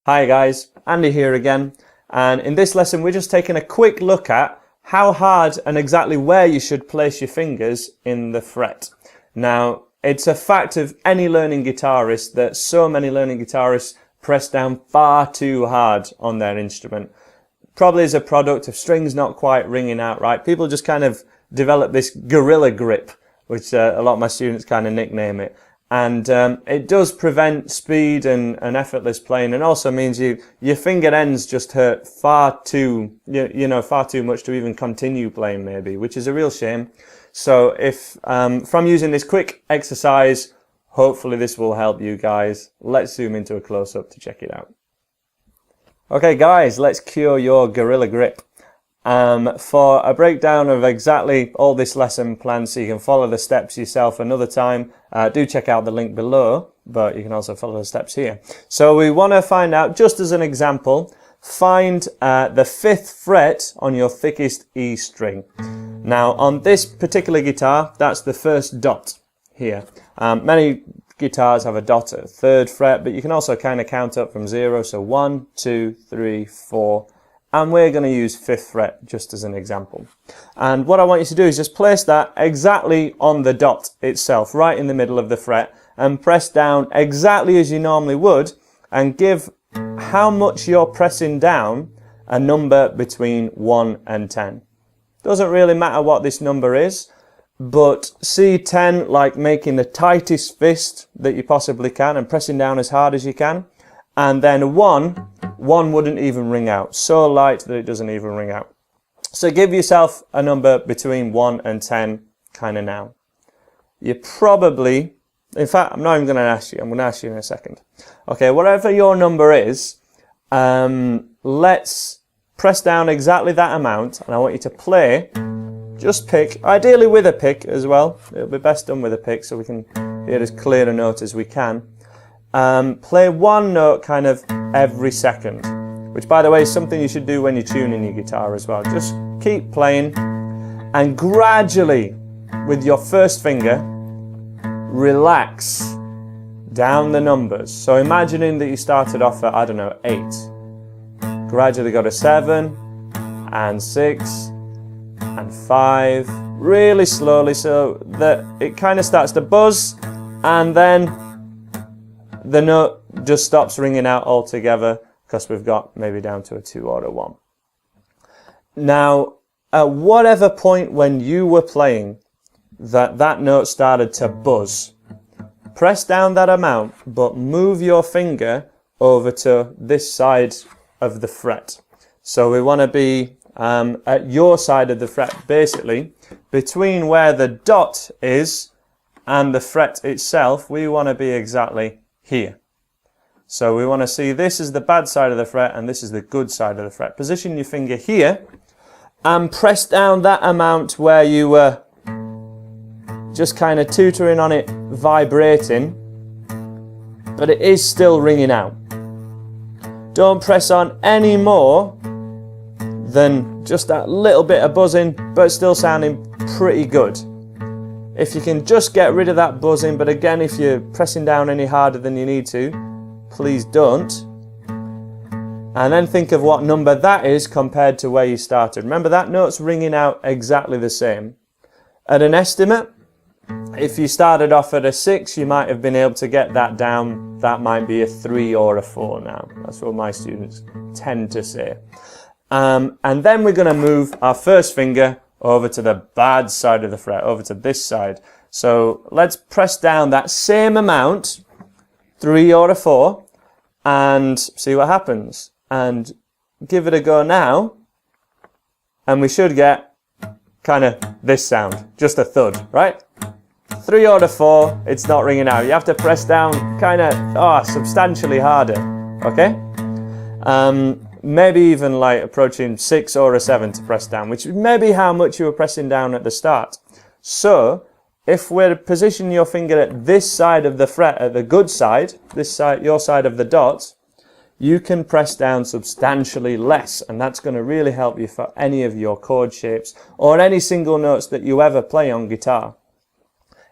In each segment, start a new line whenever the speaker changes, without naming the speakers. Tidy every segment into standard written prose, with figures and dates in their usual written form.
Hi guys, Andy here again, and in this lesson we're just taking a quick look at how hard and exactly where you should place your fingers in the fret. Now, it's a fact of any learning guitarist that so many learning guitarists press down far too hard on their instrument. Probably as a product of strings not quite ringing out right. People just kind of develop this gorilla grip, which a lot of my students kind of nickname it. And it does prevent speed and effortless playing, and also means your finger ends just hurt far too much to even continue playing maybe, which is a real shame. So if from using this quick exercise, hopefully this will help you guys. Let's zoom into a close-up to check it out. Okay guys, let's cure your gorilla grip. For a breakdown of exactly all this lesson plan so you can follow the steps yourself another time, do check out the link below, but you can also follow the steps here. So we want to find out, just as an example, find the 5th fret on your thickest E string. Now on this particular guitar, that's the first dot here. Many guitars have a dot at 3rd fret, but you can also kind of count up from 0, so 1, 2, 3, 4, and we're going to use 5th fret just as an example. And what I want you to do is just place that exactly on the dot itself, right in the middle of the fret, and press down exactly as you normally would, and give how much you're pressing down a number between 1 and 10. Doesn't really matter what this number is, but see 10 like making the tightest fist that you possibly can and pressing down as hard as you can, and then 1 wouldn't even ring out, so light that it doesn't even ring out. So give yourself a number between 1 and 10 kind of now. You probably, in fact, I'm not even going to ask you, I'm going to ask you in a second. Okay, whatever your number is, let's press down exactly that amount, and I want you to play, just pick, ideally with a pick as well. It'll be best done with a pick so we can hear as clear a note as we can. Play one note kind of every second, which by the way is something you should do when you're tuning your guitar as well. Just keep playing, and gradually with your first finger relax down the numbers. So imagining that you started off at, I don't know, 8, gradually go to 7 and 6 and 5, really slowly, so that it kind of starts to buzz, and then the note just stops ringing out altogether because we've got maybe down to a 2 or a 1. Now, at whatever point when you were playing that note started to buzz, press down that amount, but move your finger over to this side of the fret. So we want to be at your side of the fret, basically, between where the dot is and the fret itself, we want to be exactly here. So we want to see this is the bad side of the fret and this is the good side of the fret. Position your finger here and press down that amount where you were just kind of tutoring on it, vibrating, but it is still ringing out. Don't press on any more than just that little bit of buzzing, but still sounding pretty good. If you can just get rid of that buzzing, but again, if you're pressing down any harder than you need to, please don't. And then think of what number that is compared to where you started. Remember, that note's ringing out exactly the same. At an estimate, if you started off at a 6, you might have been able to get that down. That might be a 3 or a 4 now. That's what my students tend to say. And then we're going to move our first finger over to the bad side of the fret, over to this side. So let's press down that same amount, 3 or a 4, and see what happens. And give it a go now, and we should get kind of this sound, just a thud, right? 3 or a 4, it's not ringing out. You have to press down kind of substantially harder, okay? Maybe even like approaching 6 or a 7 to press down, which is maybe how much you were pressing down at the start. So if we're positioning your finger at this side of the fret, at the good side, this side, your side of the dot, you can press down substantially less, and that's going to really help you for any of your chord shapes or any single notes that you ever play on guitar.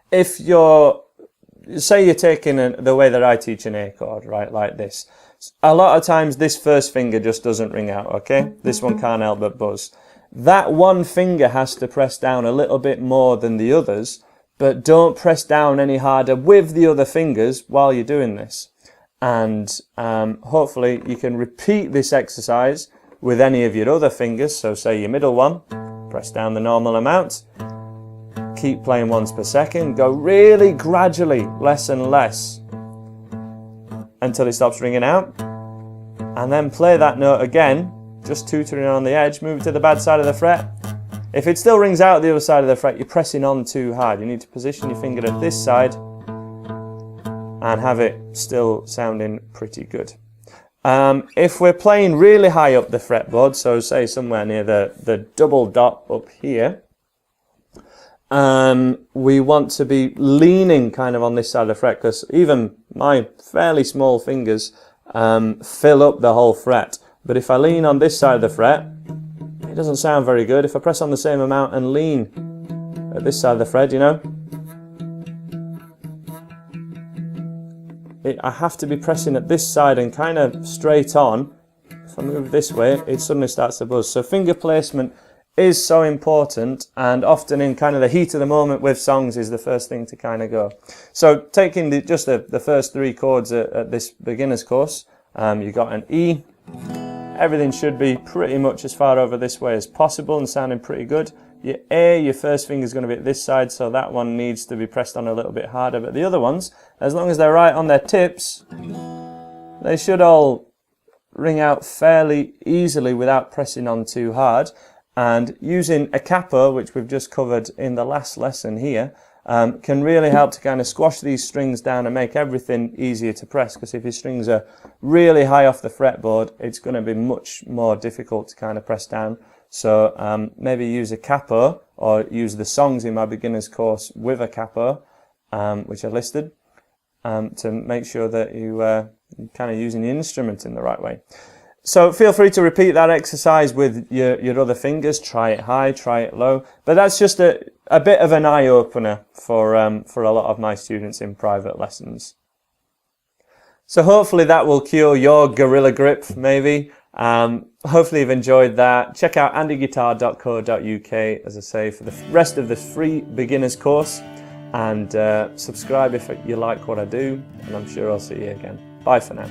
If you're, say you're taking the way that I teach an A chord, right, like this. A lot of times this first finger just doesn't ring out, okay? This one can't help but buzz. That one finger has to press down a little bit more than the others, but don't press down any harder with the other fingers while you're doing this. And hopefully you can repeat this exercise with any of your other fingers. So say your middle one, press down the normal amount, keep playing once per second, go really gradually, less and less, until it stops ringing out, and then play that note again, just tutoring on the edge, move it to the bad side of the fret. If it still rings out the other side of the fret, you're pressing on too hard. You need to position your finger at this side and have it still sounding pretty good. If we're playing really high up the fretboard, so say somewhere near the double dot up here, we want to be leaning kind of on this side of the fret, because even my fairly small fingers fill up the whole fret. But if I lean on this side of the fret, it doesn't sound very good. If I press on the same amount and lean at this side of the fret, you know, I have to be pressing at this side and kind of straight on. If I move this way, it suddenly starts to buzz. So finger placement is so important, and often in kind of the heat of the moment with songs is the first thing to kind of go. So taking just the first 3 chords at this beginner's course, you've got an E. Everything should be pretty much as far over this way as possible and sounding pretty good. Your A, your first finger is going to be at this side, so that one needs to be pressed on a little bit harder. But the other ones, as long as they're right on their tips, they should all ring out fairly easily without pressing on too hard. And using a capo, which we've just covered in the last lesson here, can really help to kind of squash these strings down and make everything easier to press. Because if your strings are really high off the fretboard, it's going to be much more difficult to kind of press down. So maybe use a capo, or use the songs in my beginner's course with a capo, which I listed, to make sure that you're kind of using the instrument in the right way. So feel free to repeat that exercise with your other fingers. Try it high, try it low. But that's just a bit of an eye-opener for a lot of my students in private lessons. So hopefully that will cure your gorilla grip, maybe. Hopefully you've enjoyed that. Check out andyguitar.co.uk, as I say, for the rest of the free beginners course. And subscribe if you like what I do. And I'm sure I'll see you again. Bye for now.